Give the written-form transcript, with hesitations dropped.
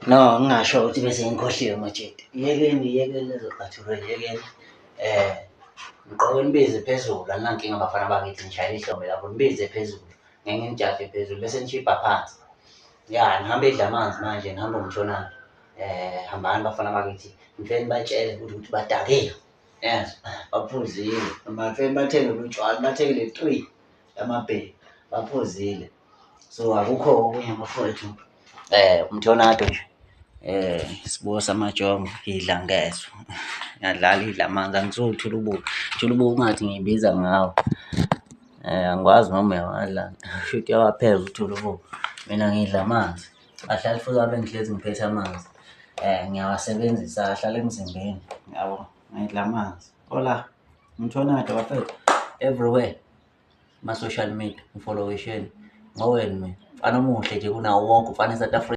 No, ngingasho ukuthi bese ngikhohliwe Majidi. Yekeni lezo cathedral, yekeni. Ngiqoke nibize phezulu, anginankinga bafana bakithi, ngishayela ihlombe lapho, nibize phezulu. Ngeke ngijahe phezulu bese nishibha phansi. Ya, nihambe edla amanzi manje, nihambe umtshonana. Hambani bafana bakithi, ngifike nibatshele ukuthi badakile. Yes, baphuzile. Ngifike nibathengele utshwala, nibathengele 3 yamabheki, baphuzile. So akukho okunye bafowethu. Umthonado nje. Isibuko samajongo, idla ngeso. Ngiyadlala idla amanzi, angisuki uthulubuka. Uthulubuka ungathi ngiyibiza ngawo. Angikwazi noma uyawadla. Shuthi uyawapheka uthulubuka. Mina ngidla amanzi. Ahlale futhi abe ngihlezi ngiphethe amanzi. Ngiyawasebenzisa, ahlale emzimbeni. Yabo, ngidla amanzi. Hola, umthonado bafethu. Everywhere. Ma-social media, ngfolowisheni. Ngowenu mina. Mfana omuhle nje kunawo wonke, ufana eSouth Africa.